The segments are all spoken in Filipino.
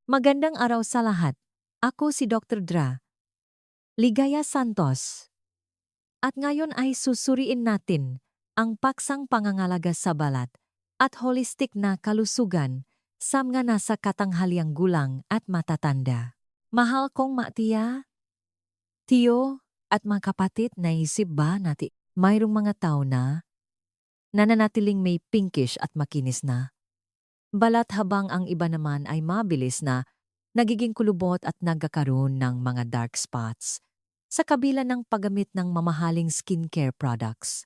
Magandang araw sa lahat. Ako si Dr. Dra. Ligaya Santos. At ngayon ay susuriin natin ang paksang pangangalaga sa balat at holistic na kalusugan sa mga nasa katanghaliang gulang at matatanda. Mahal kong Matia, Tiyo, at mga kapatid, naisip ba natin mayroong mga tao na nananatiling may pinkish at makinis na balat habang ang iba naman ay mabilis na nagiging kulubot at nagkakaroon ng mga dark spots sa kabila ng paggamit ng mamahaling skincare products.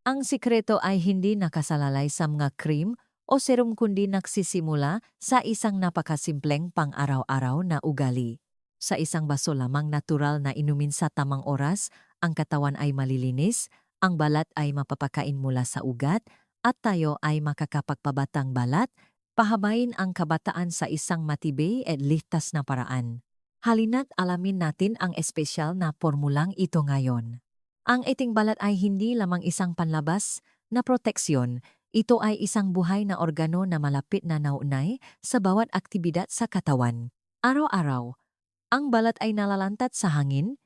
Ang sikreto ay hindi nakasalalay sa mga cream o serum kundi nagsisimula sa isang napakasimpleng pang-araw-araw na ugali. Sa isang baso lamang natural na inumin sa tamang oras, ang katawan ay malilinis, ang balat ay mapapakain mula sa ugat, at tayo ay makakapagpabatang balat, pahabain ang kabataan sa isang matibay at ligtas na paraan. Halina't alamin natin ang espesyal na formulang ito ngayon. Ang iting balat ay hindi lamang isang panlabas na proteksyon, ito ay isang buhay na organo na malapit na naunay sa bawat aktibidad sa katawan. Araw-araw, ang balat ay nalalantat sa hangin,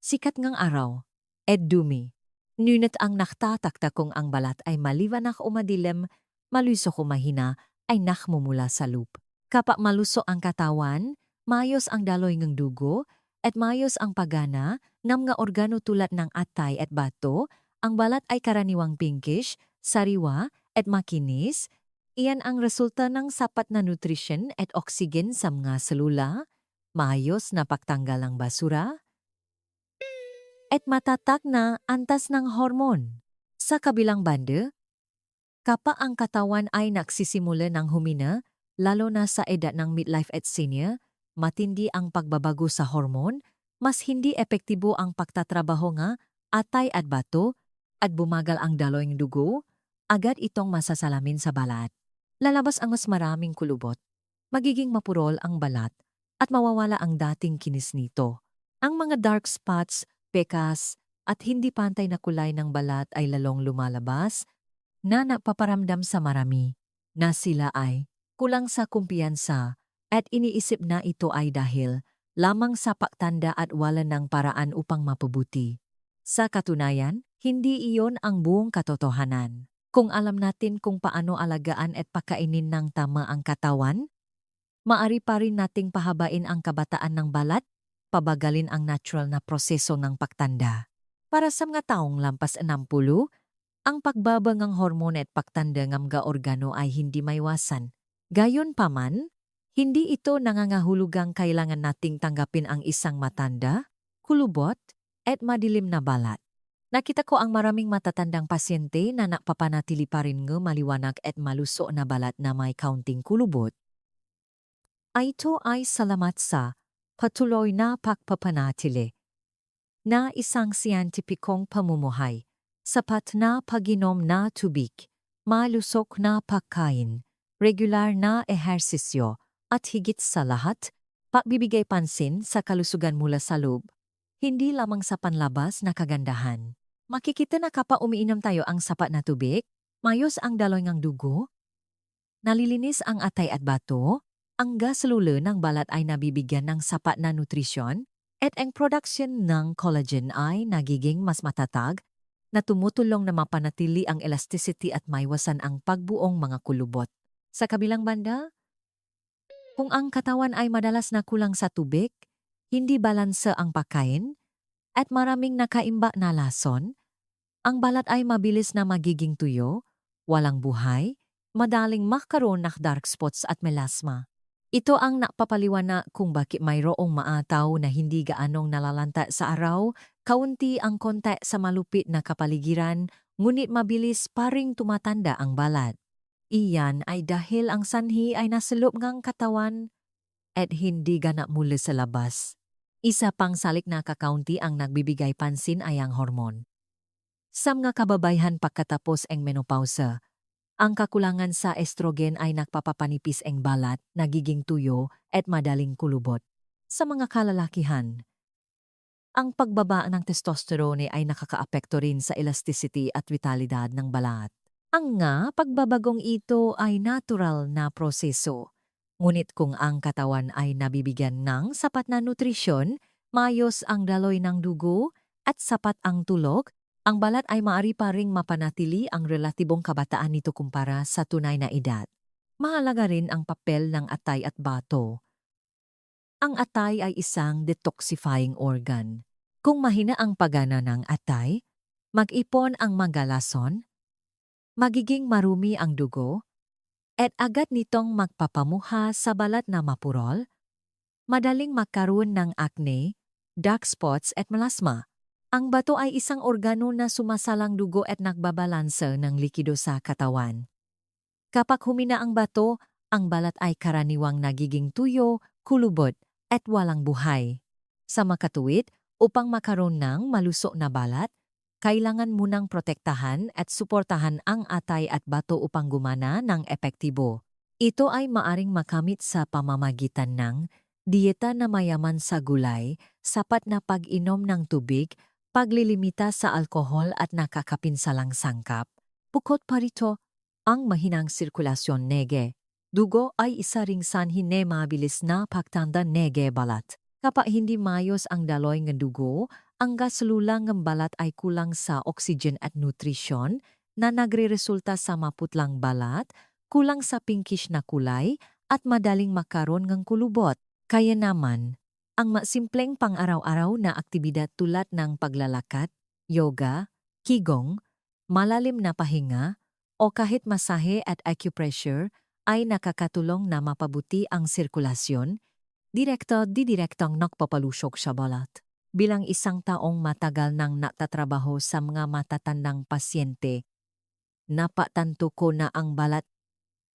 sikat ngang araw, at dumi. Ngunit ang naktatakta kung ang balat ay maliwanag o madilim, maluso o mahina, ay nakmumula sa loop. Kapag maluso ang katawan, mayos ang daloy ng dugo, at mayos ang pagana ng mga organo tulad ng atay at bato, ang balat ay karaniwang pinkish, sariwa, at makinis. Iyan ang resulta ng sapat na nutrition at oxygen sa mga selula, maayos na pagtanggal ng basura, at matatak na antas ng hormon. Sa kabilang banda, kapag ang katawan ay nagsisimula ng humina, lalo na sa edad ng midlife at senior, matindi ang pagbabago sa hormon, mas hindi epektibo ang pagtatrabaho nga atay at bato, at bumagal ang daloy ng dugo, agad itong masasalamin sa balat. Lalabas ang mas maraming kulubot, magiging mapurol ang balat, at mawawala ang dating kinis nito. Ang mga dark spots, pekas, at hindi pantay na kulay ng balat ay lalong lumalabas na napaparamdam sa marami na sila ay kulang sa kumpiyansa at iniisip na ito ay dahil lamang sa pagtanda at wala ng paraan upang mapabuti. Sa katunayan, hindi iyon ang buong katotohanan. Kung alam natin kung paano alagaan at pakainin ng tama ang katawan, maari pa rin nating pahabain ang kabataan ng balat, pabagalin ang natural na proseso ng pagtanda. Para sa mga taong lampas 60, ang pagbaba ng hormone at pagtanda ng mga organo ay hindi maiwasan. Gayunpaman, hindi ito nangangahulugang kailangan nating tanggapin ang isang matanda, kulubot, at madilim na balat. Nakita ko ang maraming matatandang pasyente na napapanatili pa rin ng maliwanag at maluso na balat na may kaunting kulubot. Ito ay salamat sa patuloy na pagpapanatili na isang siyentipikong pamumuhay, sapat na pag-inom na tubig, malusok na pagkain, regular na ehersisyo, at higit sa lahat, pagbibigay pansin sa kalusugan mula sa loob, hindi lamang sa panlabas na kagandahan. Makikita na kapag umiinom tayo ang sapat na tubig, mayos ang daloy ng dugo, nalilinis ang atay at bato, ang gasolula ng balat ay nabibigyan ng sapat na nutrisyon, at ang production ng collagen ay nagiging mas matatag, na tumutulong na mapanatili ang elasticity at maiwasan ang pagbuong mga kulubot. Sa kabilang banda, kung ang katawan ay madalas na kulang sa tubig, hindi balanse ang pagkain, at maraming nakaimba na lason, ang balat ay mabilis na magiging tuyo, walang buhay, madaling makaroon ng dark spots at melasma. Ito ang napapaliwanag kung bakit mayroong maataw na hindi gaanong nalalanta sa araw, kaunti ang kontak sa malupit na kapaligiran, ngunit mabilis pa ring tumatanda ang balat. Iyan ay dahil ang sanhi ay nasa loob ng katawan at hindi ganap mula sa labas. Isa pang salik na kakaunti ang nagbibigay pansin ay ang hormon. Sa mga kababayhan pagkatapos ang menopausa, ang kakulangan sa estrogen ay nagpapapanipis ang balat, nagiging tuyo at madaling kulubot. Sa mga kalalakihan, ang pagbaba ng testosterone ay nakakaapekto rin sa elasticity at vitalidad ng balat. Ang nga pagbabagong ito ay natural na proseso. Ngunit kung ang katawan ay nabibigyan ng sapat na nutrisyon, maayos ang daloy ng dugo, at sapat ang tulog, ang balat ay maaari pa ring mapanatili ang relatibong kabataan nito kumpara sa tunay na edad. Mahalaga rin ang papel ng atay at bato. Ang atay ay isang detoxifying organ. Kung mahina ang pagana ng atay, mag-ipon ang mga lason, magiging marumi ang dugo, at agad nitong magpapamuha sa balat na mapurol, madaling magkaroon ng acne, dark spots at melasma. Ang bato ay isang organo na sumasalang dugo at nagbabalanse ng likido sa katawan. Kapag humina ang bato, ang balat ay karaniwang nagiging tuyo, kulubot, at walang buhay. Sa makatuwid, upang makaroon ng malusog na balat, kailangan munang protektahan at suportahan ang atay at bato upang gumana ng epektibo. Ito ay maaring makamit sa pamamagitan ng dieta na mayaman sa gulay, sapat na pag-inom ng tubig, paglilimita sa alkohol at nakakapinsalang sangkap. Bukod pa rito, ang mahinang sirkulasyon nege. Dugo ay isa ring sanhi na mabilis na pagtanda nege balat. Kapag hindi mayos ang daloy ng dugo, ang gasolula ng balat ay kulang sa oxygen at nutrisyon na nagre-resulta sa maputlang balat, kulang sa pinkish na kulay at madaling makaroon ng kulubot. Kaya naman, ang masimpleng pang-araw-araw na aktibidad tulad ng paglalakad, yoga, qigong, malalim na pahinga, o kahit masahe at acupressure ay nakakatulong na mapabuti ang sirkulasyon, direktang nagpapalusok sa balat. Bilang isang taong matagal nang natatrabaho sa mga matatandang pasyente, napatanto ko na ang balat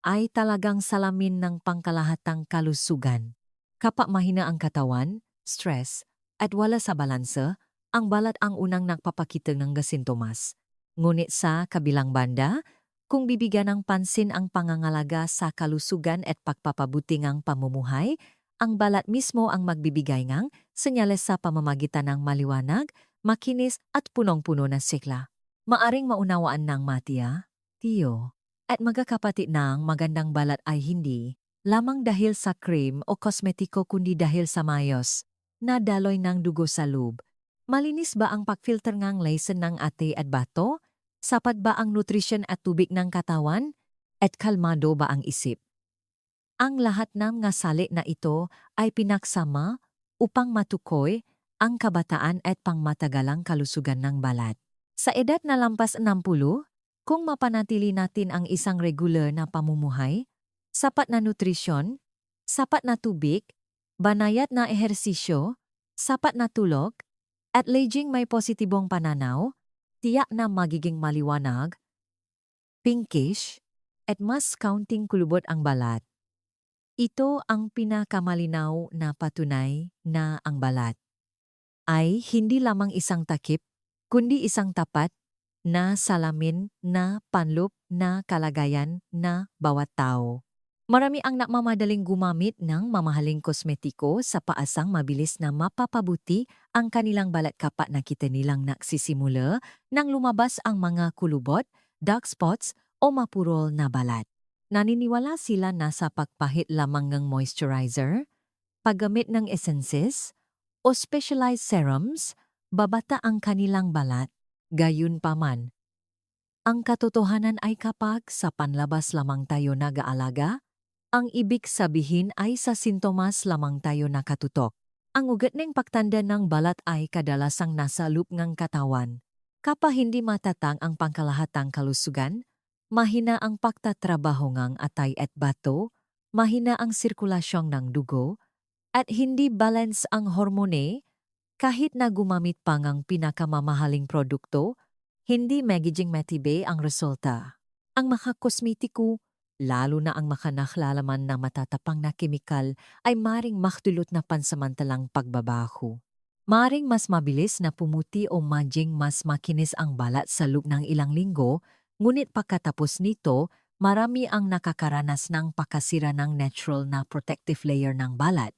ay talagang salamin ng pangkalahatang kalusugan. Kapag mahina ang katawan, stress, at wala sa balanse, ang balat ang unang nagpapakita ng gasintomas. Ngunit sa kabilang banda, kung bibigyan ng pansin ang pangangalaga sa kalusugan at pagpapabuti ng pamumuhay, ang balat mismo ang magbibigay ng senyales sa pamamagitan ng maliwanag, makinis at punong-puno na sikla. Maaring maunawaan ng Matya, Tiyo, at magkakapatid ng magandang balat ay hindi lamang dahil sa cream o kosmetiko kundi dahil sa mayos na daloy ng dugo sa loob. Malinis ba ang pagfilter ng lason ng ate at bato? Sapat ba ang nutrisyon at tubig ng katawan? At kalmado ba ang isip? Ang lahat ng ngasali na ito ay pinaksama upang matukoy ang kabataan at pangmatagalang kalusugan ng balat. Sa edad na lampas 60, kung mapanatili natin ang isang regular na pamumuhay, sapat na nutrisyon, sapat na tubig, banayad na ehersisyo, sapat na tulog, at laging may positibong pananaw, tiyak na magiging maliwanag, pinkish, at mas kaunting kulubot ang balat. Ito ang pinakamalinaw na patunay na ang balat ay hindi lamang isang takip, kundi isang tapat na salamin na panloob na kalagayan na bawat tao. Marami ang nakmamadaling gumamit ng mamahaling kosmetiko sa paasang mabilis na mapapabuti ang kanilang balat kapag nakita nilang nagsisimula nang lumabas ang mga kulubot, dark spots o mapurol na balat. Naniniwala sila na sa pagpahit lamang ng moisturizer, paggamit ng essences, o specialized serums, babata ang kanilang balat. Gayunpaman, ang katotohanan ay kapag sa panlabas lamang tayo nag-aalaga, ang ibig sabihin ay sa sintomas lamang tayo nakatutok. Ang ugat ng pagtanda ng balat ay kadalasang nasa loob ng katawan. Kapag hindi matatang ang pangkalahatang kalusugan, mahina ang pagtatrabaho ng atay at bato, mahina ang sirkulasyon ng dugo, at hindi balance ang hormone, kahit na gumamit pa ng pinakamamahaling produkto, hindi magiging matibay ang resulta. Ang mga kosmetiko, lalo na ang makanaklalaman na matatapang na kemikal, ay maring makdulot na pansamantalang pagbabaho. Maring mas mabilis na pumuti o maging mas makinis ang balat sa loob ng ilang linggo, ngunit pagkatapos nito, marami ang nakakaranas ng pakasira ng natural na protective layer ng balat.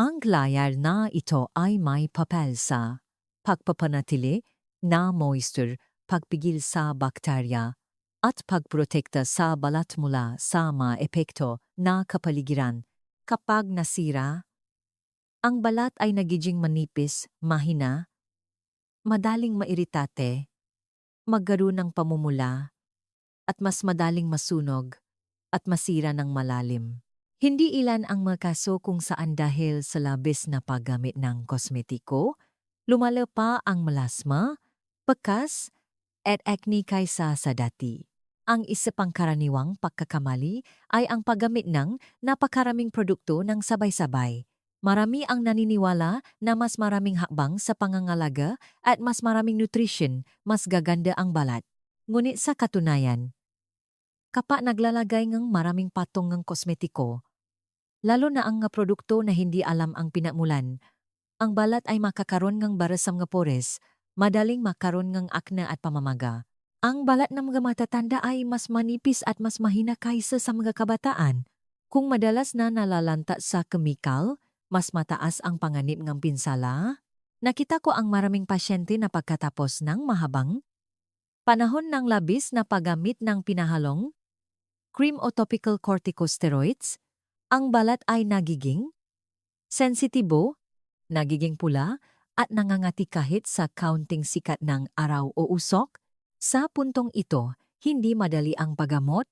Ang layer na ito ay may papel sa pagpapanatili na moisture, pagpigil sa bakterya, at pagprotekta sa balat mula sa mga epekto na kapaligiran. kapag nasira, ang balat ay nagiging manipis, mahina, madaling mairitate, magkaroon ng pamumula, at mas madaling masunog at masira ng malalim. Hindi ilan ang mga kaso kung saan dahil sa labis na paggamit ng kosmetiko, lumala pa ang melasma, pekas, at acne kaysa sa dati. Ang isa pang karaniwang pagkakamali ay ang paggamit ng napakaraming produkto ng sabay-sabay. Marami ang naniniwala na mas maraming hakbang sa pangangalaga at mas maraming nutrition, mas gaganda ang balat. Ngunit sa katunayan, kapag naglalagay ng maraming patong ng kosmetiko, lalo na ang nga produkto na hindi alam ang pinamulan, ang balat ay makakaroon ng barasam nga pores, madaling makaroon ng akne at pamamaga. Ang balat ng mga matatanda ay mas manipis at mas mahina kaysa sa mga kabataan. Kung madalas na nalalanta sa kemikal, mas mataas ang panganib ng pinsala. Nakita ko ang maraming pasyente na pagkatapos ng mahabang panahon ng labis na paggamit ng pinahalong cream o topical corticosteroids, ang balat ay nagiging sensitibo, nagiging pula, at nangangati kahit sa kaunting sikat ng araw o usok. Sa puntong ito, hindi madali ang paggamot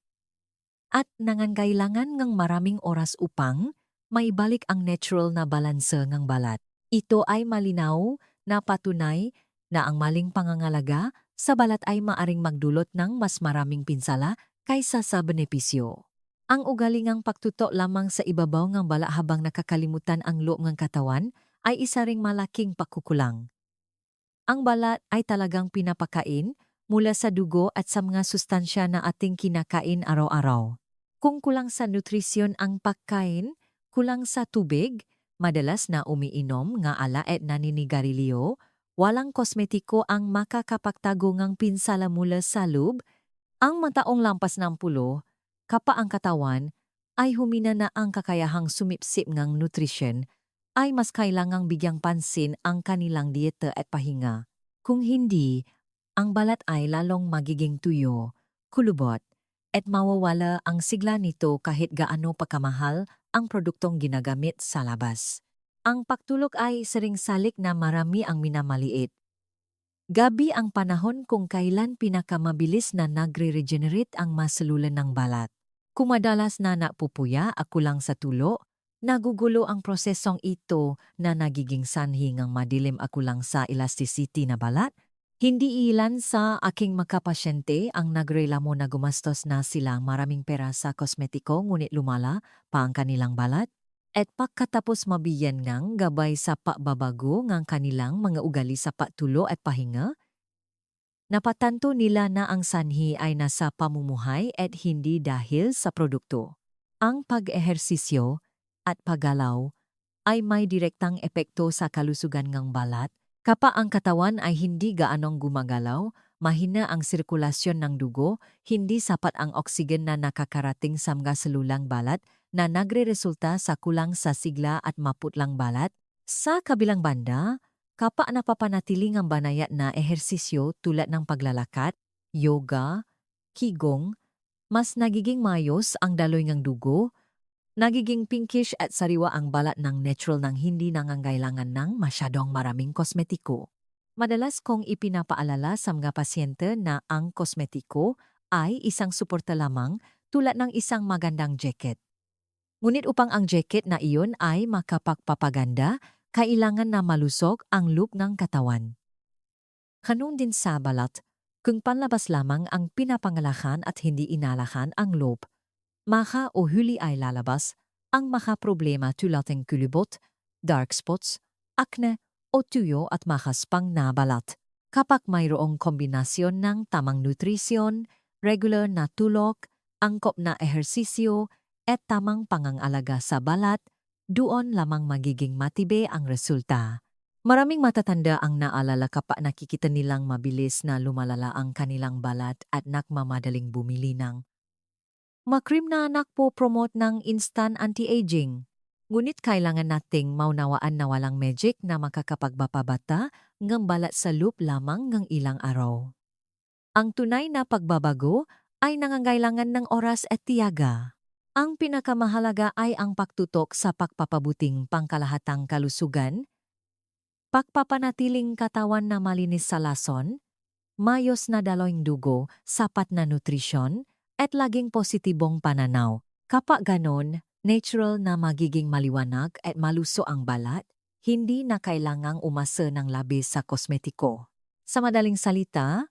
at nangangailangan ng maraming oras upang maibalik ang natural na balanse ng balat. Ito ay malinaw na patunay na ang maling pangangalaga sa balat ay maaring magdulot ng mas maraming pinsala kaysa sa benepisyo. Ang ugalingang pagtutok lamang sa ibabaw ng balat habang nakakalimutan ang loob ng katawan ay isa ring malaking pakukulang. Ang balat ay talagang pinapakain mula sa dugo at sa mga sustansya na ating kinakain araw-araw. Kung kulang sa nutrisyon ang pagkain, kulang sa tubig, madalas na umiinom nga ala at naninigarilyo, walang kosmetiko ang makakapagtago ng pinsala mula sa loob, ang mataong lampas ng pulo, kapa ang katawan ay humina na ang kakayahang sumipsip ng nutrisyon, ay mas kailangang bigyang pansin ang kanilang dieta at pahinga. Kung hindi, ang balat ay lalong magiging tuyo, kulubot, at mawawala ang sigla nito kahit gaano pakamahal ang produktong ginagamit sa labas. Ang pagtulog ay sering-salik na marami ang minamaliit. Gabi ang panahon kung kailan pinakamabilis na nagre-regenerate ang masalulan ng balat. Kung madalas na napupuya at kulang sa tulo, nagugulo ang prosesong ito na nagiging sanhi ng madilim at kulang sa elasticity na balat. Hindi ilan sa aking makapasyente ang nagreklamo na gumastos na sila maraming pera sa kosmetiko ngunit lumala pa ang kanilang balat. At pagkatapos mabigyan ng gabay sa pagbabago ng kanilang mga ugali sa patulo at pahinga, napatanto nila na ang sanhi ay nasa pamumuhay at hindi dahil sa produkto. Ang pag-ehersisyo at paggalaw ay may direktang epekto sa kalusugan ng balat. Kapag ang katawan ay hindi gaanong gumagalaw, mahina ang sirkulasyon ng dugo, hindi sapat ang oksigen na nakakarating sa mga selulang balat na nagre-resulta sa kulang sa sigla at maputlang balat. Sa kabilang banda, kapag napapanatiling ang banayat na ehersisyo tulad ng paglalakad, yoga, qigong, mas nagiging mayos ang daloy ng dugo, nagiging pinkish at sariwa ang balat ng natural nang hindi nangangailangan ng masyadong maraming kosmetiko. Madalas kong ipinapaalala sa mga pasyente na ang kosmetiko ay isang suporta lamang tulad ng isang magandang jacket. Ngunit upang ang jacket na iyon ay makapagpapaganda, kailangan na malusog ang look ng katawan. Ganun din sa balat, kung panlabas lamang ang pinapangalakan at hindi inalakan ang loob, maka o huli ay lalabas ang mga problema tulad ng kulubot, dark spots, acne o tuyo at makaspang na balat. Kapag mayroong kombinasyon ng tamang nutrisyon, regular na tulog, angkop na ehersisyo at tamang pangangalaga sa balat, doon lamang magiging matibe ang resulta. Maraming matatanda ang naalala kapag nakikita nilang mabilis na lumalala ang kanilang balat at nakmamadaling bumili ng makrim na nagpo-promote ng instant anti-aging. Ngunit kailangan nating maunawaan na walang magic na makakapagbapabata ng balat sa loop lamang ng ilang araw. Ang tunay na pagbabago ay nangangailangan ng oras at tiyaga. Ang pinakamahalaga ay ang pagtutok sa pagpapabuting pangkalahatang kalusugan, pagpapanatiling katawan na malinis sa lason, mayos na daloy dugo, sapat na nutrisyon, at laging positibong pananaw. Kapag ganon, natural na magiging maliwanag at maluso ang balat, hindi na kailangang umasa ng labis sa kosmetiko. Sa madaling salita,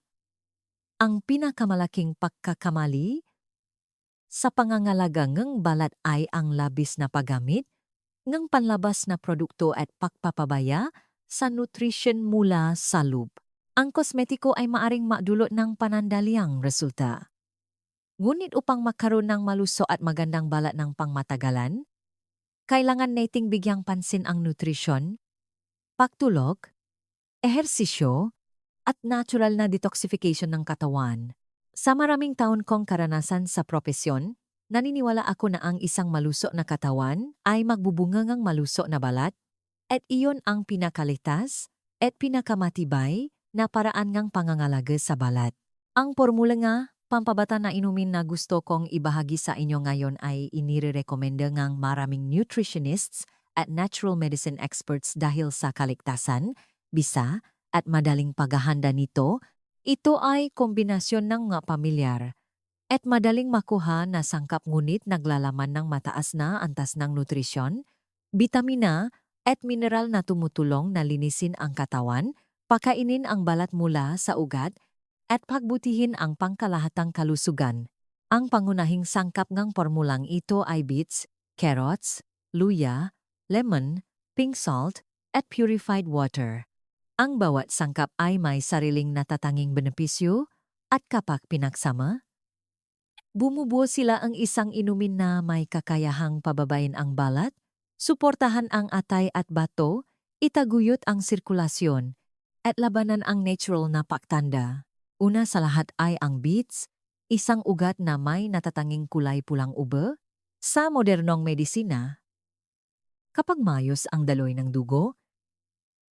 ang pinakamalaking pagkakamali sa pangangalaga ng balat ay ang labis na paggamit ng panlabas na produkto at pagpapabaya sa nutrition mula sa loob. Ang kosmetiko ay maaring madulot ng panandaliang resulta. Ngunit upang makaroon ng maluso at magandang balat ng pangmatagalan, kailangan nating bigyang pansin ang nutrisyon, pagtulog, ehersisyo, at natural na detoxification ng katawan. Sa maraming taon kong karanasan sa propesyon, naniniwala ako na ang isang maluso na katawan ay magbubungangang maluso na balat at iyon ang pinakalitas at pinakamatibay na paraan ng pangangalaga sa balat. Ang formula nga, pampabata na inumin na gusto kong ibahagi sa inyo ngayon ay inirekomenda ng maraming nutritionists at natural medicine experts dahil sa kaligtasan, bisa, at madaling paghahanda nito. Ito ay kombinasyon ng mga pamilyar at madaling makuha na sangkap ngunit naglalaman ng mataas na antas ng nutrisyon, bitamina at mineral na tumutulong na linisin ang katawan, pakainin ang balat mula sa ugat at pagbutihin ang pangkalahatang kalusugan. Ang pangunahing sangkap ng formulang ito ay beets, carrots, luya, lemon, pink salt, at purified water. Ang bawat sangkap ay may sariling natatanging benepisyo at kapag pinagsama, bumubuo sila ang isang inumin na may kakayahang pababain ang balat, suportahan ang atay at bato, itaguyod ang sirkulasyon, at labanan ang natural na paktanda. Una sa lahat ay ang beets, isang ugat na may natatanging kulay pulang ube. Sa modernong medisina, kapag mayos ang daloy ng dugo,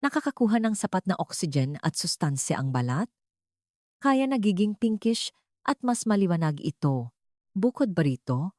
nakakakuha ng sapat na oxygen at sustansya ang balat, kaya nagiging pinkish at mas maliwanag ito. Bukod ba rito,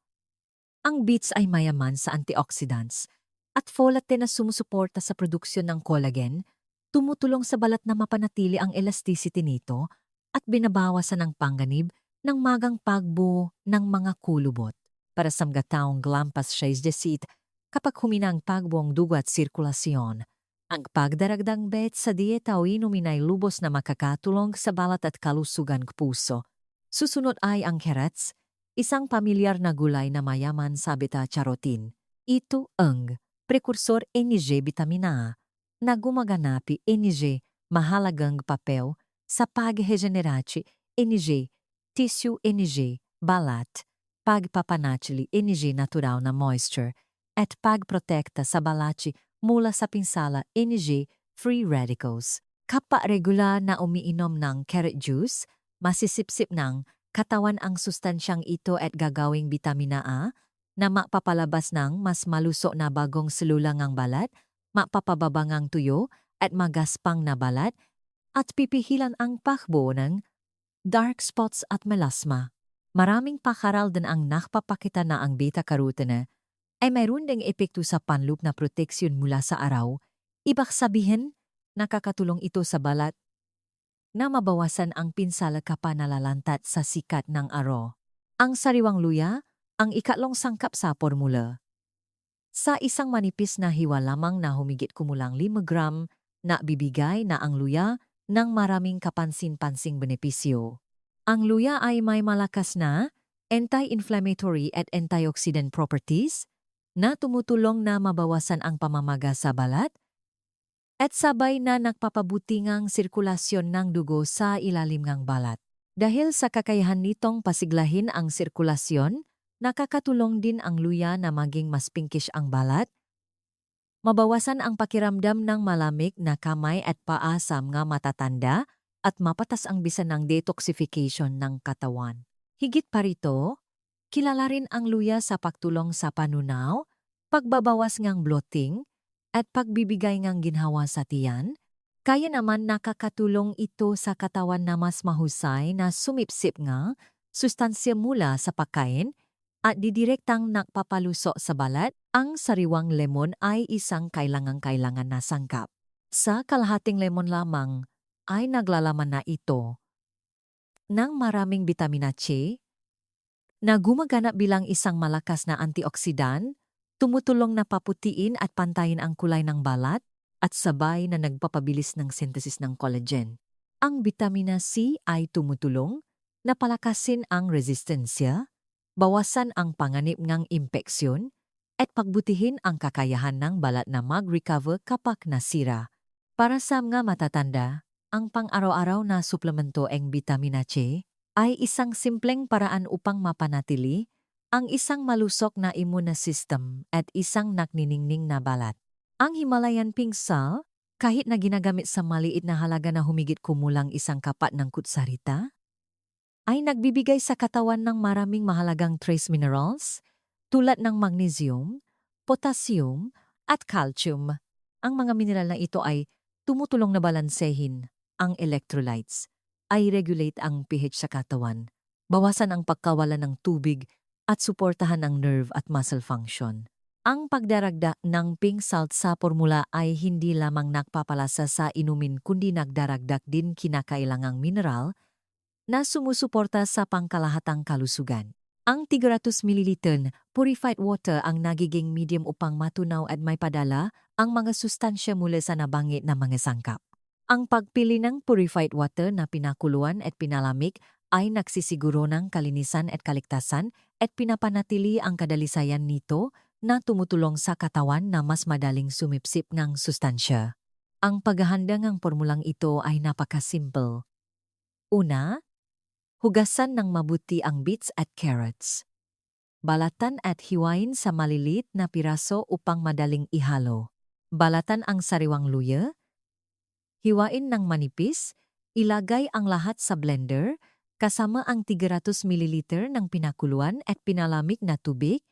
ang beets ay mayaman sa antioxidants at folate na sumusuporta sa produksyon ng collagen, tumutulong sa balat na mapanatili ang elasticity nito at binabawasan ang panganib ng magang pagbuo ng mga kulubot. Para sa mga taong glampas siya desit, kapag humina ang pagbuong dugo at sirkulasyon, ang pagdaragdang bet sa dieta o inumin ay lubos na makakatulong sa balat at kalusugan ng puso. Susunod ay ang carrots, isang pamilyar na gulay na mayaman sa beta-carotene. Ito ang prekursor NG vitamina A na gumaganapi NG mahalagang papel sa pag-regenerate NG, tissue NG, balat, pagpapanatili NG natural na moisture, at pagprotekta sa balat mula sa pinsala NG free radicals. Kapag regular na umiinom ng carrot juice, masisipsip ng katawan ang sustansyang ito at gagawing vitamina A na mapapalabas ng mas maluso na bagong selula ng balat, mapapababa ng tuyo at magaspang na balat, at pipihilan ang pakbo ng dark spots at melasma. Maraming pakaral din ang nakpapakita na ang beta-carotene ay mayroon ding epekto sa panloop na proteksyon mula sa araw. Ibig sabihin, nakakatulong ito sa balat na mabawasan ang pinsala kapag nalalantat sa sikat ng araw. Ang sariwang luya, ang ikatlong sangkap sa formula. Sa isang manipis na hiwa lamang na humigit kumulang 5 gram, na bibigay na ang luya ng maraming kapansin-pansing benepisyo. Ang luya ay may malakas na anti-inflammatory at antioxidant properties na tumutulong na mabawasan ang pamamaga sa balat at sabay na nagpapabuti ng sirkulasyon ng dugo sa ilalim ng balat. Dahil sa kakayahan nitong pasiglahin ang sirkulasyon, nakakatulong din ang luya na maging mas pinkish ang balat, mabawasan ang pakiramdam ng malamig na kamay at paa sa mga matatanda at mapatas ang bisa ng detoxification ng katawan. Higit pa rito, kilala rin ang luya sa pagtulong sa panunaw, pagbabawas ng bloating, at pagbibigay ng ginhawa sa tiyan. Kaya naman nakakatulong ito sa katawan na mas mahusay na sumipsip nga sustansya mula sa pagkain at didirektang nakpapaluso sa balat, ang sariwang lemon ay isang kailangang-kailangan na sangkap. Sa kalahating lemon lamang ay naglalaman na ito ng maraming bitamina C na gumagana bilang isang malakas na antioksidan, tumutulong na paputiin at pantayin ang kulay ng balat, at sabay na nagpapabilis ng synthesis ng collagen. Ang bitamina C ay tumutulong na palakasin ang resistensya, bawasan ang panganib ng impeksyon, at pagbutihin ang kakayahan ng balat na mag-recover kapag nasira. Para sa mga matatanda, ang pang-araw-araw na suplemento ng bitamina C ay isang simpleng paraan upang mapanatili ang isang malusok na immune system at isang nakniningning na balat. Ang Himalayan pink salt, kahit na ginagamit sa maliit na halaga na humigit kumulang isang kapat ng kutsarita, ay nagbibigay sa katawan ng maraming mahalagang trace minerals tulad ng magnesium, potassium, at calcium. Ang mga mineral na ito ay tumutulong na balansehin ang electrolytes, ay regulate ang pH sa katawan, bawasan ang pagkawala ng tubig at suportahan ang nerve at muscle function. Ang pagdaragdag ng pink salt sa formula ay hindi lamang nagpapalasa sa inumin kundi nagdaragdag din kinakailangang mineral na sumusuporta sa pangkalahatang kalusugan. Ang 300 ml purified water ang nagiging medium upang matunaw at may padala ang mga sustansya mula sa nabangit na mga sangkap. Ang pagpili ng purified water na pinakuluan at pinalamig ay nagsisiguro ng kalinisan at kaligtasan at pinapanatili ang kadalisayan nito na tumutulong sa katawan na mas madaling sumipsip ng sustansya. Ang paghahanda ng formulang ito ay napakasimple. Una, hugasan ng mabuti ang beets at carrots. Balatan at hiwain sa maliliit na piraso upang madaling ihalo. Balatan ang sariwang luya. Hiwain ng manipis, ilagay ang lahat sa blender, kasama ang 300 ml ng pinakuluan at pinalamig na tubig,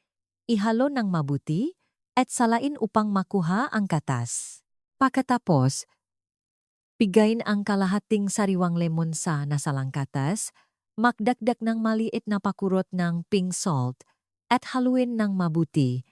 ihalo ng mabuti, at salain upang makuha ang katas. Pagkatapos, pigayin ang kalahating sariwang lemon sa nasalang katas, magdagdag ng maliit na pakurot ng pink salt, at haluin ng mabuti.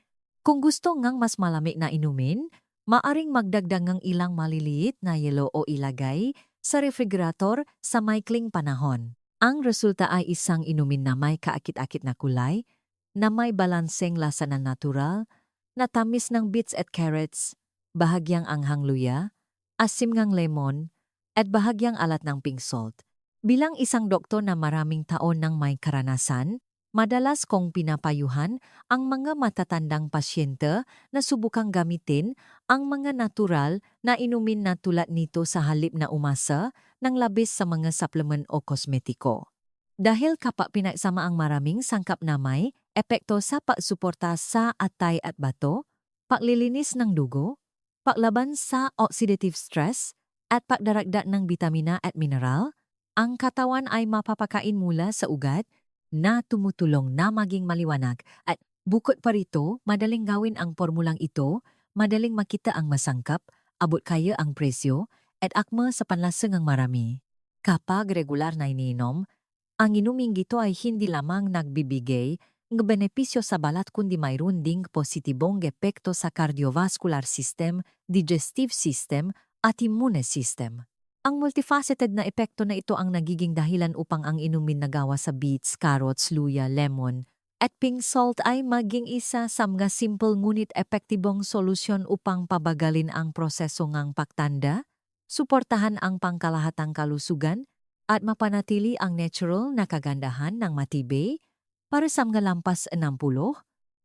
Kung gusto ngang mas malamig na inumin, maaring magdagdag ng ilang maliliit na yelo o ilagay sa refrigerator sa maikling panahon. Ang resulta ay isang inumin na may kaakit-akit na kulay, na may balanseng lasa na natural, na tamis ng beets at carrots, bahagyang anghang luya, asim ng lemon, at bahagyang alat ng pink salt. Bilang isang doktor na maraming taon nang may karanasan, madalas kong pinapayuhan ang mga matatandang pasyente na subukang gamitin ang mga natural na inumin na tulad nito sa halip na umasa ng labis sa mga supplement o kosmetiko. Dahil kapag pinagsama ang maraming sangkap na may epekto sa pagsuporta sa atay at bato, paglilinis ng dugo, paglaban sa oxidative stress, at pagdaragdag ng bitamina at mineral, ang katawan ay mapapakain mula sa ugat na tumutulong na maging maliwanag at bukod pa rito, madaling gawin ang formulang ito, madaling makita ang masangkap, abot kaya ang presyo, at akma sa panlasang ang marami. Kapag regular na iniinom, ang inuming gito ay hindi lamang nagbibigay ng benepisyo sa balat kundi mayroon ding positibong epekto sa cardiovascular system, digestive system, at immune system. Ang multifaceted na epekto na ito ang nagiging dahilan upang ang inumin na gawa sa beets, carrots, luya, lemon, at pink salt ay maging isa sa mga simple ngunit epektibong solusyon upang pabagalin ang proseso ng pagtanda, suportahan ang pangkalahatang kalusugan, at mapanatili ang natural na kagandahan ng matibay para sa mga lampas 60.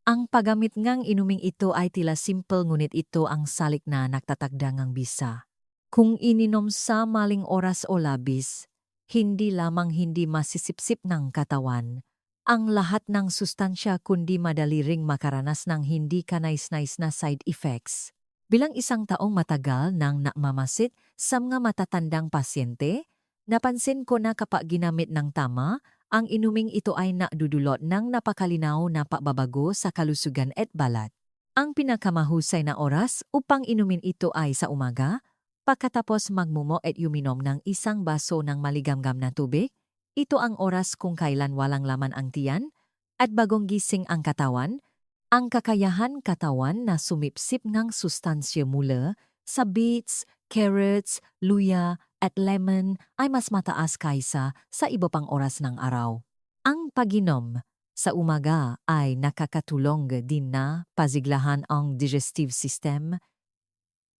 Ang paggamit ngang inuming ito ay tila simple ngunit ito ang salik na nagtatagda ng bisa. Kung ininom sa maling oras o labis, hindi lamang hindi masisipsip ng katawan ang lahat ng sustansya kundi madali ring makaranas ng hindi kanais-nais na side effects. Bilang isang taong matagal nang namamasid sa mga matatandang pasyente, napansin ko na kapag ginamit ng tama, ang inuming ito ay nadudulot ng napakalinaw na pagbabago sa kalusugan at balat. Ang pinakamahusay na oras upang inumin ito ay sa umaga, pagkatapos magmumo at uminom ng isang baso ng maligamgam na tubig. Ito ang oras kung kailan walang laman ang tiyan, At bagong gising ang katawan, ang kakayahan katawan na sumipsip ng sustansya mula sa beets, carrots, luya at lemon ay mas mataas kaysa sa iba pang oras ng araw. Ang pag-inom sa umaga ay nakakatulong din na pasiglahan ang digestive system,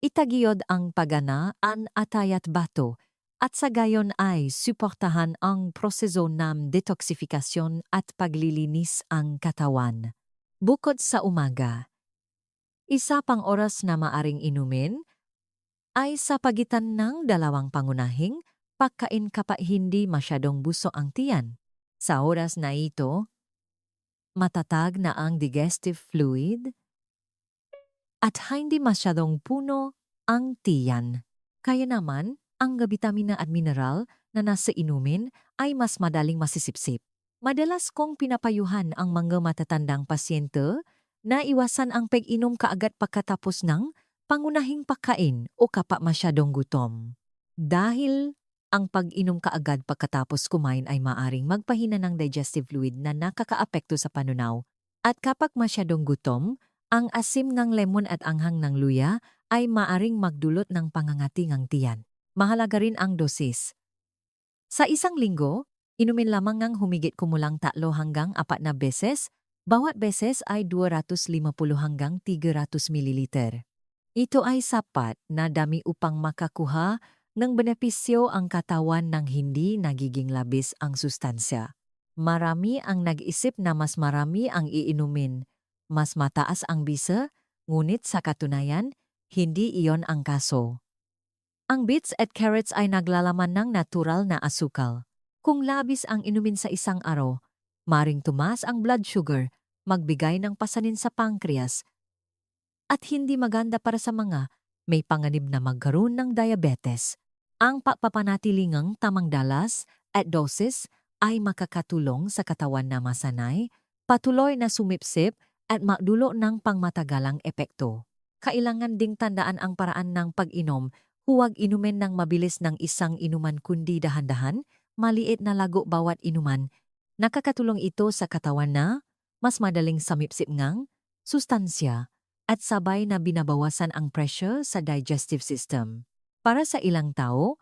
itagiyod ang paganaan atayat bato, at sa gayon ay suportahan ang proseso ng detoxifikasyon at paglilinis ang katawan. Bukod sa umaga, isa pang oras na maaring inumin ay sa pagitan ng dalawang pangunahing pagkain kapag hindi masyadong buso ang tiyan. Sa oras na ito, matatag na ang digestive fluid at hindi masyadong puno ang tiyan. Kaya naman, ang bitamina at mineral na nasa inumin ay mas madaling masisipsip. Madalas kong pinapayuhan ang mga matatandang pasyente na iwasan ang pag-inom kaagad pagkatapos ng pangunahing pagkain o kapag masyadong gutom. Dahil ang pag-inom kaagad pagkatapos kumain ay maaring magpahina ng digestive fluid na nakakaapekto sa panunaw. At kapag masyadong gutom, ang asim ng lemon at anghang ng luya ay maaring magdulot ng pangangating ng tiyan. Mahalaga rin ang dosis. Sa isang linggo, inumin lamang ng humigit kumulang 3 hanggang 4 na beses, bawat beses ay 250 hanggang 300 ml. Ito ay sapat na dami upang makakuha ng benepisyo ang katawan ng hindi nagiging labis ang sustansya. Marami ang nag-isip na mas marami ang iinumin, mas mataas ang bisa, ngunit sa katunayan, hindi iyon ang kaso. Ang beets at carrots ay naglalaman ng natural na asukal. Kung labis ang inumin sa isang araw, maring tumaas ang blood sugar, magbigay ng pasanin sa pancreas, at hindi maganda para sa mga may panganib na magkaroon ng diabetes. Ang pagpapanatiling tamang dalas at dosis ay makakatulong sa katawan na masanay, patuloy na sumipsip at magdulo ng pangmatagalang epekto. Kailangan ding tandaan ang paraan ng pag-inom. Huwag inumin ng mabilis ng isang inuman kundi dahan-dahan, maliit na lago bawat inuman. Nakakatulong ito sa katawan na mas madaling samipsip ngang sustansya at sabay na binabawasan ang pressure sa digestive system. Para sa ilang tao,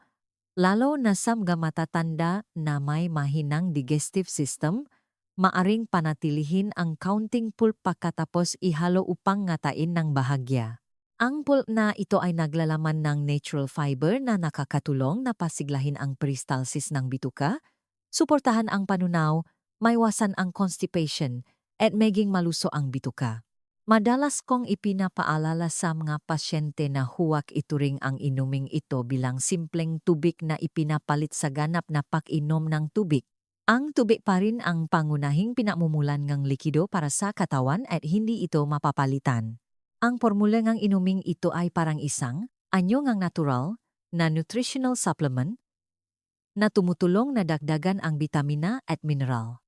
lalo na sa mga matatanda na may mahinang digestive system, maaring panatilihin ang counting pulp pagkatapos ihalo upang ngatain ng bahagya. Ang pulp na ito ay naglalaman ng natural fiber na nakakatulong na pasiglahin ang peristalsis ng bituka, suportahan ang panunaw, maiwasan ang constipation, at maging maluso ang bituka. Madalas kong ipinapaalala sa mga pasyente na huwag ituring ang inuming ito bilang simpleng tubig na ipinapalit sa ganap na pag-inom ng tubig. Ang tubig pa rin ang pangunahing pinamumulan ng likido para sa katawan at hindi ito mapapalitan. Ang formula ng inuming ito ay parang isang anyo ng natural na nutritional supplement na tumutulong na dagdagan ang bitamina at mineral.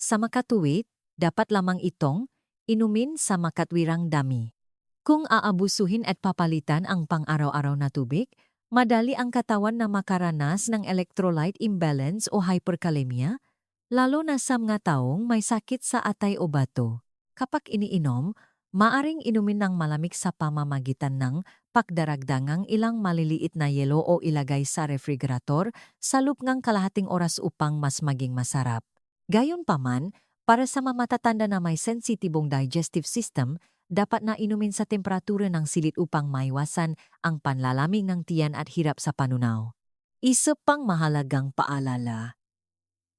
Sa makatuwid, dapat lamang itong inumin sa makatwirang dami. Kung aabusuhin at papalitan ang pang-araw-araw na tubig, madali ang katawan na makaranas ng electrolyte imbalance o hyperkalemia, lalo na sa mga taong may sakit sa atay o bato. Kapag iniinom, maaring inumin ng malamig sa pamamagitan ng pagdaragdangang ilang maliliit na yelo o ilagay sa refrigerator sa loob ng kalahating oras upang mas maging masarap. Gayunpaman, para sa mga matatanda na may sensitibong digestive system, dapat na inumin sa temperatura ng silid upang maiwasan ang panlalamig ng tiyan at hirap sa panunaw. Isa pang mahalagang paalala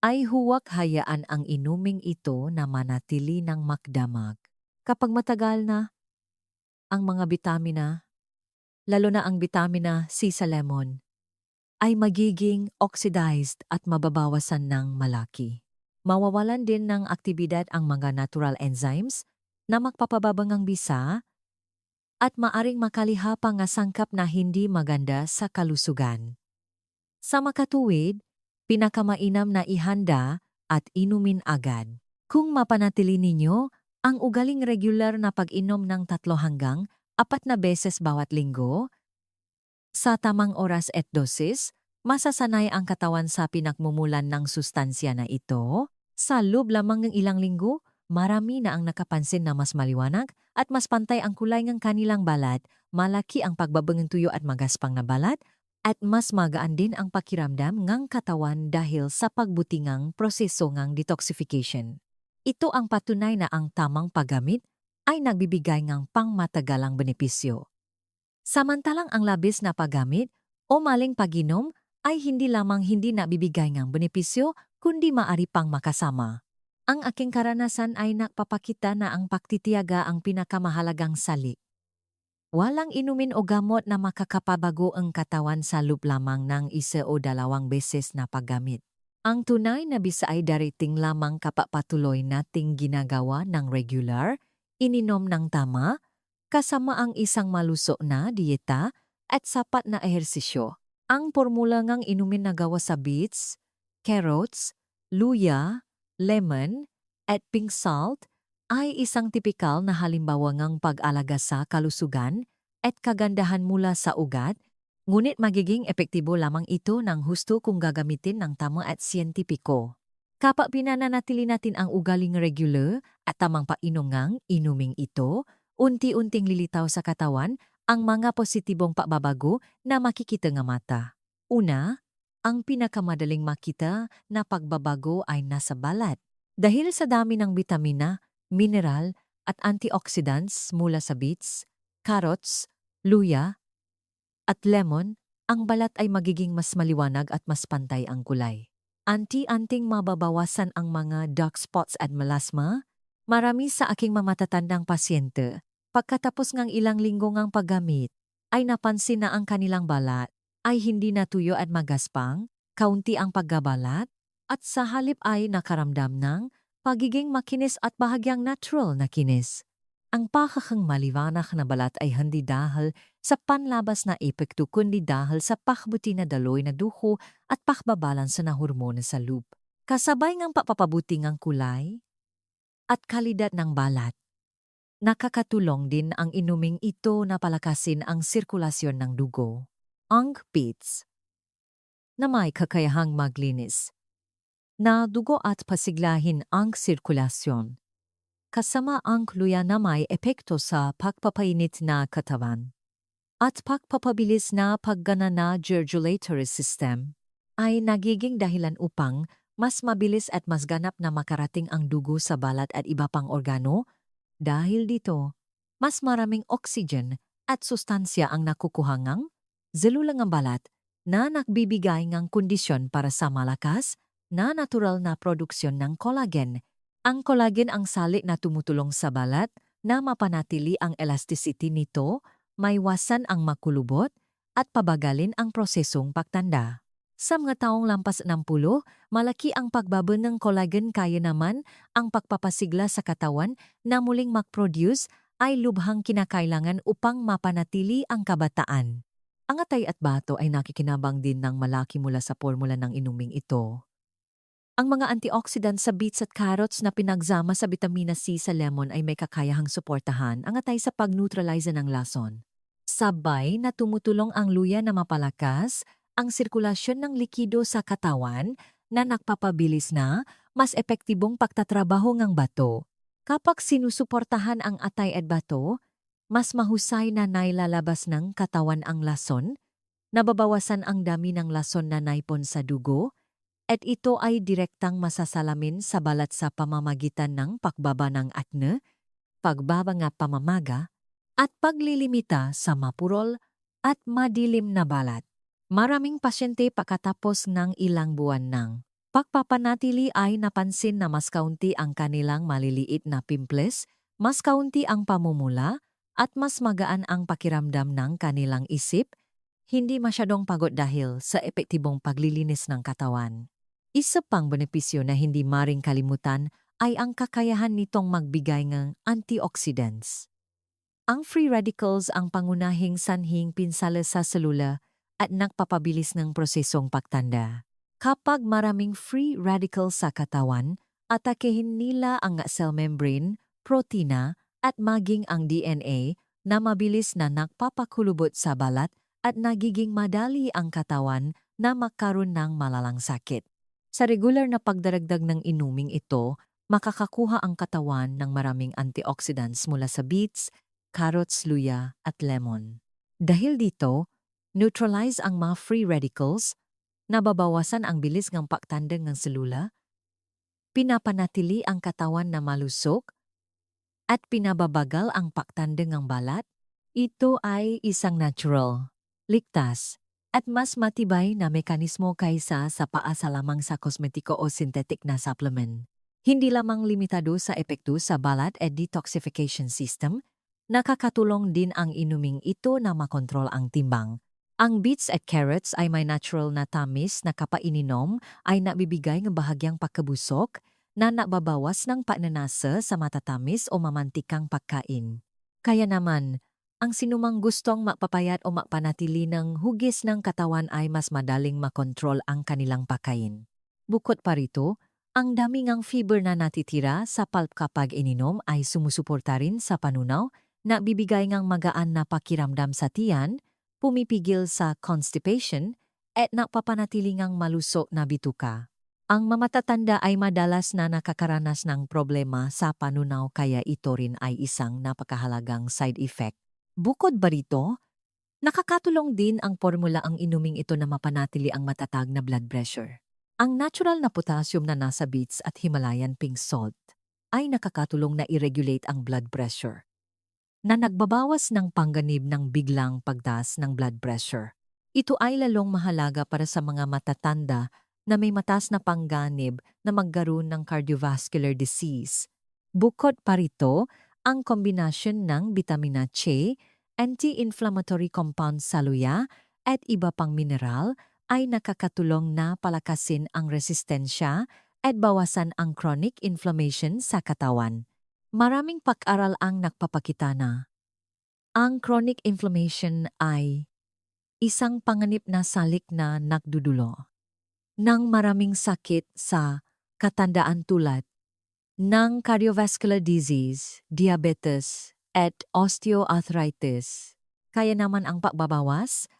ay huwag hayaan ang inuming ito na manatili ng makdamag. Kapag matagal na, ang mga bitamina, lalo na ang bitamina C sa lemon, ay magiging oxidized at mababawasan ng malaki. Mawawalan din ng aktibidad ang mga natural enzymes na magpapababa ng bisa at maaring makaliha pa nga sangkap na hindi maganda sa kalusugan. Sa makatuwid, pinakamainam na ihanda at inumin agad. Kung mapanatili ninyo ang ugaling regular na pag-inom ng 3 hanggang 4 na beses bawat linggo, sa tamang oras at dosis, masasanay ang katawan sa pinakmumulan ng sustansya na ito Sa loob lamang ng ilang linggo, marami na ang nakapansin na mas maliwanag at mas pantay ang kulay ng kanilang balat, malaki ang pagbabangang tuyo at magaspang na balat, at mas magaan din ang pakiramdam ngang katawan dahil sa pagbutingang proseso ngang detoxification. Ito ang patunay na ang tamang paggamit ay nagbibigay ng pangmatagalang benepisyo. Samantalang ang labis na paggamit o maling pag-inom ay hindi lamang hindi nabibigay ng benepisyo kundi maari pang makasama. Ang aking karanasan ay nagpapakita na ang pagtitiyaga ang pinakamahalagang sali. Walang inumin o gamot na makakapabago ang katawan sa loob lamang ng 1 o 2 beses na paggamit. Ang tunay na bisa ay darating lamang kapag patuloy nating ginagawa ng regular, ininom ng tama, kasama ang isang malusog na dieta at sapat na ehersisyo. Ang formula ngang inumin na gawa sa beets, carrots, luya, lemon, at pink salt ay isang tipikal na halimbawa ngang pag-alaga sa kalusugan at kagandahan mula sa ugat, ngunit magiging epektibo lamang ito ng husto kung gagamitin ng tama at siyentipiko. Kapag pinananatili natin ang ugaling regular at tamang painom ngang inuming ito, unti-unting lilitaw sa katawan ang mga positibong pagbabago na makikita ng mata. Una, ang pinakamadaling makita na pagbabago ay nasa balat. Dahil sa dami ng bitamina, mineral at antioxidants mula sa beets, carrots, luya, at lemon, ang balat ay magiging mas maliwanag at mas pantay ang kulay. Anti-anting mababawasan ang mga dark spots at melasma. Marami sa aking mamatatandang pasyente, pagkatapos ng ilang linggo ng paggamit, ay napansin na ang kanilang balat ay hindi natuyo at magaspang, kaunti ang paggabalat, at sa halip ay nakaramdam ng pagiging makinis at bahagyang natural na kinis. Ang pakakang maliwanag na balat ay hindi dahil sa panlabas na epekto kundi dahil sa pakbuti na daloy na duho at pakbabalansa na hormona sa loob. Kasabay ng papapabuti ng kulay at kalidad ng balat. Nakakatulong din ang inuming ito na palakasin ang sirkulasyon ng dugo. Ang beets na may kakayahang maglinis na dugo at pasiglahin ang sirkulasyon. Kasama ang luya na may epekto sa pagpapainit na katawan at pagpapabilis na paggana na circulatory system ay nagiging dahilan upang mas mabilis at mas ganap na makarating ang dugo sa balat at iba pang organo. Dahil dito, mas maraming oxygen at sustansya ang nakukuha ngang zelula ng balat na nagbibigay ng kondisyon para sa malakas na natural na produksyon ng collagen. Ang collagen ang sali na tumutulong sa balat na mapanatili ang elasticity nito, maiwasan ang makulubot, at pabagalin ang prosesong pagtanda. Sa mga taong lampas 60, malaki ang pagbaba ng collagen kaya naman ang pagpapasigla sa katawan na muling mag-produce ay lubhang kinakailangan upang mapanatili ang kabataan. Ang atay at bato ay nakikinabang din ng malaki mula sa formula ng inuming ito. Ang mga antioxidants sa beets at carrots na pinagsama sa vitamina C sa lemon ay may kakayahang suportahan ang atay sa pag-neutralize ng lason. Sabay na tumutulong ang luya na mapalakas ang sirkulasyon ng likido sa katawan na nagpapabilis na mas epektibong pagtatrabaho ng bato. Kapag sinusuportahan ang atay at bato, mas mahusay na nailalabas ng katawan ang lason, nababawasan ang dami ng lason na naipon sa dugo, at ito ay direktang masasalamin sa balat sa pamamagitan ng pagbaba ng akne, pagbaba ng pamamaga, at paglilimita sa mapurol at madilim na balat. Maraming pasyente pagkatapos ng ilang buwan ng pagpapanatili ay napansin na mas kaunti ang kanilang maliliit na pimples, mas kaunti ang pamumula, at mas magaan ang pakiramdam ng kanilang isip, hindi masyadong pagod dahil sa epektibong paglilinis ng katawan. Isa pang benepisyo na hindi maring kalimutan ay ang kakayahan nitong magbigay ng antioxidants. Ang free radicals ang pangunahing sanhing pinsala sa selula at nagpapabilis ng prosesong pagtanda. Kapag maraming free radicals sa katawan, atakehin nila ang cell membrane, protina, at maging ang DNA na mabilis na nagpapakulubot sa balat at nagiging madali ang katawan na magkaroon ng malalang sakit. Sa regular na pagdaragdag ng inuming ito, makakakuha ang katawan ng maraming antioxidants mula sa beets, carrots, luya at lemon. Dahil dito, neutralize ang mga free radicals, nababawasan ang bilis ng pagtandang ng selula, pinapanatili ang katawan na malusog, at pinababagal ang pagtandang ng balat. Ito ay isang natural, ligtas, at mas matibay na mekanismo kaysa sa paasa lamang sa kosmetiko o synthetic na supplement. Hindi lamang limitado sa epekto sa balat at detoxification system, nakakatulong din ang inuming ito na makontrol ang timbang. Ang beets at carrots ay may natural na tamis na kapag ininom ay nabibigay ng bahagyang pagkabusok na nababawas ng pananasa sa matatamis o mamantikang pagkain. Kaya naman, ang sinumang gustong magpapayat o magpanatili ng hugis ng katawan ay mas madaling makontrol ang kanilang pagkain. Bukod pa rito, ang dami ngang fiber na natitira sa pulp kapag ininom ay sumusuporta rin sa panunaw, nagbibigay ngang magaan na pakiramdam sa tiyan, pumipigil sa constipation, at napapanatili ngang malusog na bituka. Ang mamatatanda ay madalas na nakakaranas ng problema sa panunaw kaya ito rin ay isang napakahalagang side effect. Bukod ba rito, nakakatulong din ang formula ang inuming ito na mapanatili ang matatag na blood pressure. Ang natural na potassium na nasa beets at Himalayan pink salt ay nakakatulong na i-regulate ang blood pressure, na nagbabawas ng pangganib ng biglang pagtaas ng blood pressure. Ito ay lalong mahalaga para sa mga matatanda na may mataas na pangganib na magkaroon ng cardiovascular disease. Bukod pa rito, ang kombinasyon ng vitamina C, anti-inflammatory compound sa luya, at iba pang mineral ay nakakatulong na palakasin ang resistensya at bawasan ang chronic inflammation sa katawan. Maraming pag-aral ang nagpapakita na ang chronic inflammation ay isang panganib na salik na nagdudulo ng maraming sakit sa katandaan tulad ng cardiovascular disease, diabetes, at osteoarthritis. Kaya naman ang pagbabawas,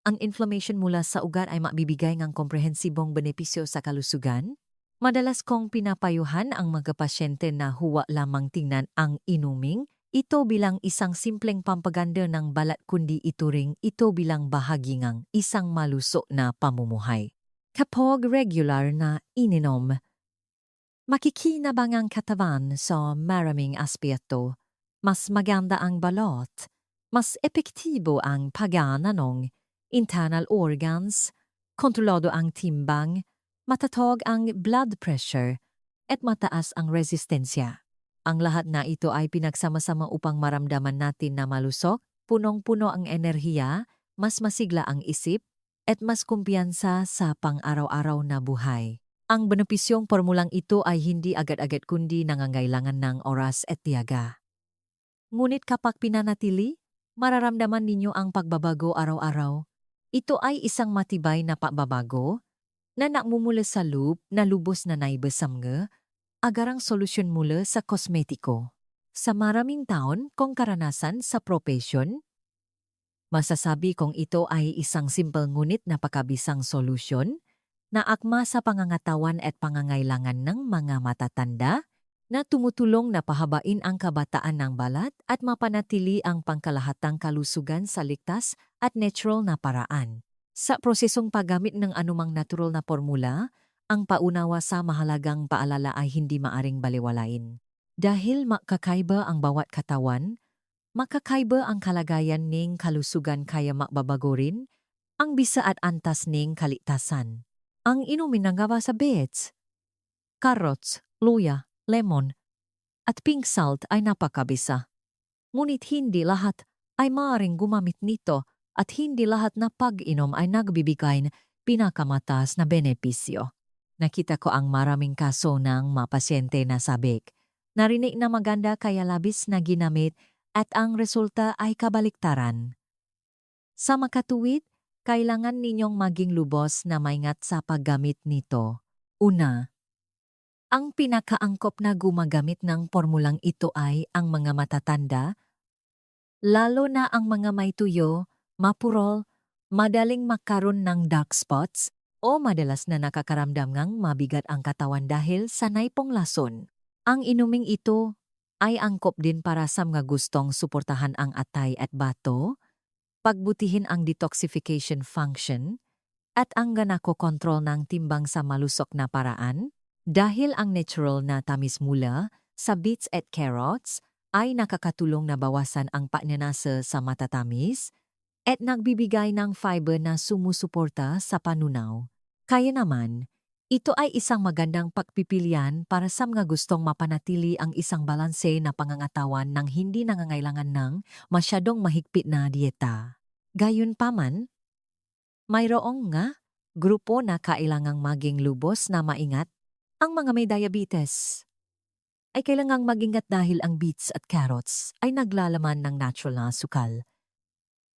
ang inflammation mula sa ugat ay mabibigay ng komprehensibong benepisyo sa kalusugan. Madalas kong pinapayuhan ang mga pasyente na huwag lamang tingnan ang inuming ito bilang isang simpleng pampaganda ng balat kundi ito bilang bahagi ng isang malusog na pamumuhay. Kapag regular na ininom, makikinabang ang katawan sa maraming aspeto. Mas maganda ang balot, mas epektibo ang pagana ng internal organs, kontrolado ang timbang, matatag ang blood pressure, at mataas ang resistensya. Ang lahat na ito ay pinagsama-sama upang maramdaman natin na malusog, punong-puno ang enerhiya, mas masigla ang isip, at mas kumpiyansa sa pang-araw-araw na buhay. Ang benepisyong formulang ito ay hindi agad-agad kundi nangangailangan ng oras at tiyaga. Ngunit kapag pinanatili, mararamdaman ninyo ang pagbabago araw-araw. Ito ay isang matibay na pagbabago na nakmumula sa loob na lubos na naibasam nga, agarang solusyon mula sa kosmetiko. Sa maraming taon kong karanasan sa profesyon, masasabi kong ito ay isang simple ngunit napakabisang solusyon na akma sa pangangatawan at pangangailangan ng mga matatanda na tumutulong na pahabain ang kabataan ng balat at mapanatili ang pangkalahatang kalusugan sa ligtas at natural na paraan. Sa prosesong paggamit ng anumang natural na formula, ang paunawa sa mahalagang paalala ay hindi maaring baliwalain. Dahil makakaiba ang bawat katawan, makakaiba ang kalagayan ning kalusugan kaya makbabago rin ang bisa at antas ning kaligtasan. Ang inumin ng gawa sa beets, carrots, luya, lemon, at pink salt ay napakabisa. Ngunit hindi lahat ay maaaring gumamit nito at hindi lahat na pag-inom ay nagbibigay ng pinakamataas na benepisyo. Nakita ko ang maraming kaso ng mga pasyente na sabik. Narinig na maganda kaya labis na ginamit at ang resulta ay kabaliktaran. Sa makatuwid, kailangan ninyong maging lubos na maingat sa paggamit nito. Una, ang pinakaangkop na gumagamit ng formulang ito ay ang mga matatanda, lalo na ang mga may tuyo, mapurol, madaling magkaroon ng dark spots, o madalas na nakakaramdam ngang mabigat ang katawan dahil sanay pong lason. Ang inuming ito ay angkop din para sa mga gustong suportahan ang atay at bato, pagbutihin ang detoxification function, at ang ganako kontrol ng timbang sa malusok na paraan, dahil ang natural na tamis mula sa beets at carrots ay nakakatulong na bawasan ang pagnanasa sa matatamis at nagbibigay ng fiber na sumusuporta sa panunaw. Kaya naman, ito ay isang magandang pagpipilian para sa mga gustong mapanatili ang isang balanse na pangangatawan nang hindi nangangailangan ng masyadong mahigpit na dieta. Gayunpaman, mayroong nga grupo na kailangang maging lubos na maingat. Ang mga may diabetes ay kailangang magingat dahil ang beets at carrots ay naglalaman ng natural na sukal.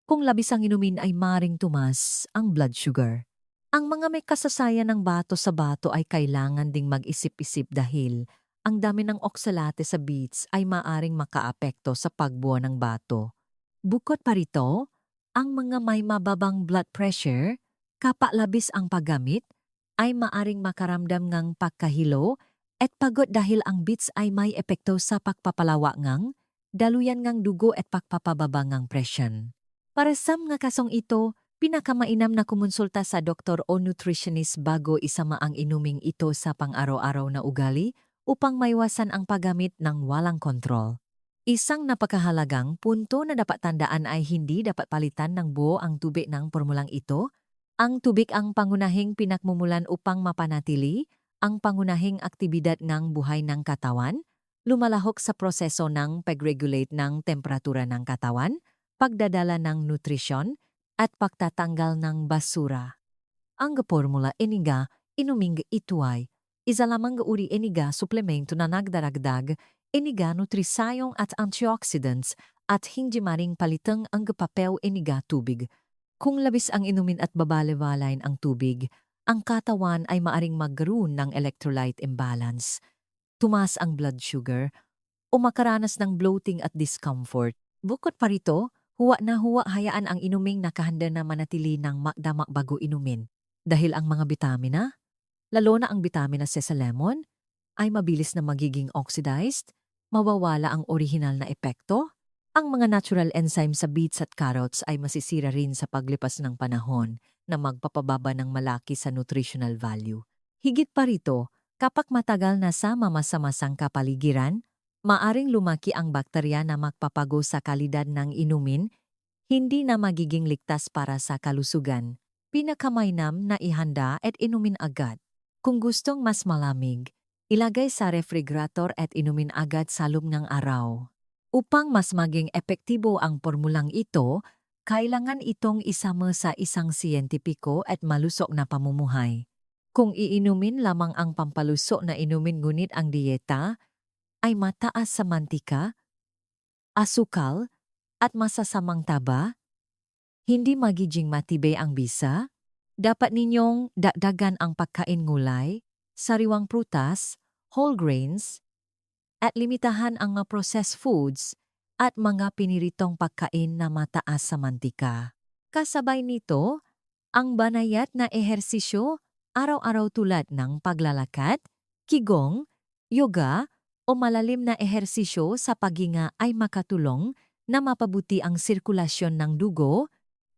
Kung labis ang inumin ay maring tumas ang blood sugar. Ang mga may kasasayan ng bato sa bato ay kailangan ding mag-isip-isip dahil ang dami ng oksalate sa beets ay maaring makaapekto sa pagbuo ng bato. Bukod pa rito, ang mga may mababang blood pressure, kapag labis ang paggamit, ay maaring makaramdam ng pagkahilo at pagod dahil ang beets ay may epekto sa pagpapalawa ngang, daluyan ngang dugo at pagpapababa ngang presyon. Para sa mga kasong ito, pinakamainam na kumonsulta sa doktor o nutritionist bago isama ang inuming ito sa pang-araw-araw na ugali upang maiwasan ang paggamit ng walang kontrol. Isang napakahalagang punto na dapat tandaan ay hindi dapat palitan ng buo ang tubig ng pormulang ito. Ang tubig ang pangunahing pinakmumulan upang mapanatili ang pangunahing aktibidad ng buhay ng katawan, lumalahok sa proseso ng pag-regulate ng temperatura ng katawan, pagdadala ng nutrisyon, at pagtatanggal ng basura. Ang formula eniga inuming ito ay isa lamang uri eniga suplemento na nagdaragdag eniga nutrisayong at antioxidants at hindi maring palitang ang papel eniga tubig. Kung labis ang inumin at babalewalain ang tubig, ang katawan ay maaring magkaroon ng electrolyte imbalance, tumaas ang blood sugar, o makaranas ng bloating at discomfort. Bukod pa rito, huwa na huwa hayaan ang inuming nakahanda na manatili ng makdamak bago inumin. Dahil ang mga bitamina, lalo na ang bitamina C sa lemon, ay mabilis na magiging oxidized, mawawala ang orihinal na epekto. Ang mga natural enzyme sa beets at carrots ay masisira rin sa paglipas ng panahon na magpapababa ng malaki sa nutritional value. Higit pa rito, kapag matagal na sa mamasamasang kapaligiran, maaring lumaki ang bakterya na magpapago sa kalidad ng inumin, hindi na magiging ligtas para sa kalusugan. Pinakamainam na ihanda at inumin agad. Kung gustong mas malamig, ilagay sa refrigerator at inumin agad sa loob ng araw. Upang mas maging epektibo ang pormulang ito, kailangan itong isama sa isang siyentipiko at malusok na pamumuhay. Kung iinumin lamang ang pampalusok na inumin ngunit ang dieta ay mataas sa mantika, asukal, at masasamang taba, hindi magiging matibay ang bisa. Dapat ninyong dagdagan ang pagkain gulay, sariwang prutas, whole grains, at limitahan ang mga processed foods at mga piniritong pagkain na mataas sa mantika. Kasabay nito, ang banayat na ehersisyo araw-araw tulad ng paglalakad, kigong, yoga, o malalim na ehersisyo sa paghinga ay makatulong na mapabuti ang sirkulasyon ng dugo,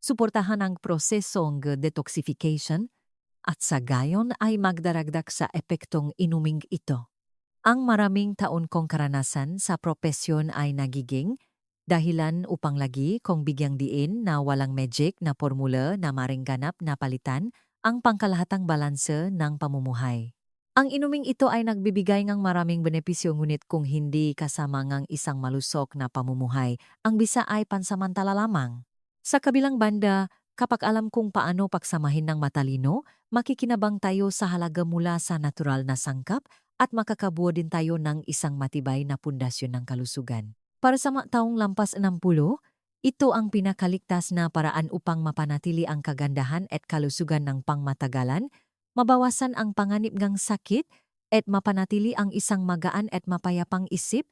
suportahan ang prosesong detoxification, at sa gayon ay magdaragdag sa epektong inuming ito. Ang maraming taon kong karanasan sa propesyon ay nagiging dahilan upang lagi kong bigyang diin na walang magic na formula na maring ganap na palitan ang pangkalahatang balanse ng pamumuhay. Ang inuming ito ay nagbibigay ng maraming benepisyo ngunit kung hindi kasama ng isang malusok na pamumuhay, ang bisa ay pansamantala lamang. Sa kabilang banda, kapag alam kung paano pagsamahin ng matalino, makikinabang tayo sa halaga mula sa natural na sangkap at makakabuo din tayo ng isang matibay na pundasyon ng kalusugan. Para sa mga taong lampas 60, ito ang pinakaligtas na paraan upang mapanatili ang kagandahan at kalusugan ng pangmatagalan, mabawasan ang panganib ng sakit, at mapanatili ang isang magaan at mapayapang isip.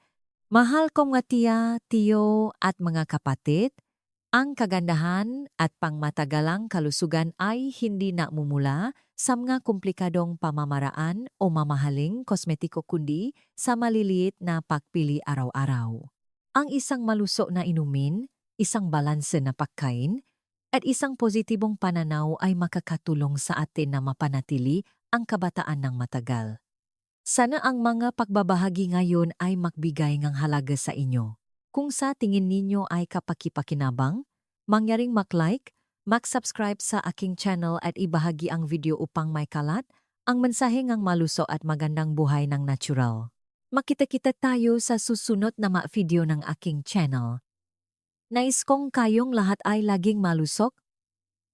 Mahal kong nga tiya, tiyo at mga kapatid, Ang kagandahan at pangmatagalang kalusugan ay hindi namumula sa mga komplikadong pamamaraan o mamahaling kosmetiko kundi sa maliliit na pagpili araw-araw. Ang isang maluso na inumin, isang balanse na pagkain, at isang positibong pananaw ay makakatulong sa atin na mapanatili ang kabataan ng matagal. Sana ang mga pagbabahagi ngayon ay magbigay ng halaga sa inyo. Kung sa tingin ninyo ay kapakipakinabang, mangyaring mag-like, mag-subscribe sa aking channel at ibahagi ang video upang may kalat ang mensahe ng maluso at magandang buhay ng natural. Makita-kita tayo sa susunod na video ng aking channel. Nais kong kayong lahat ay laging malusok,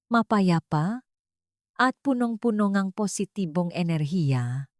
mapayapa, at punong-puno ng positibong enerhiya.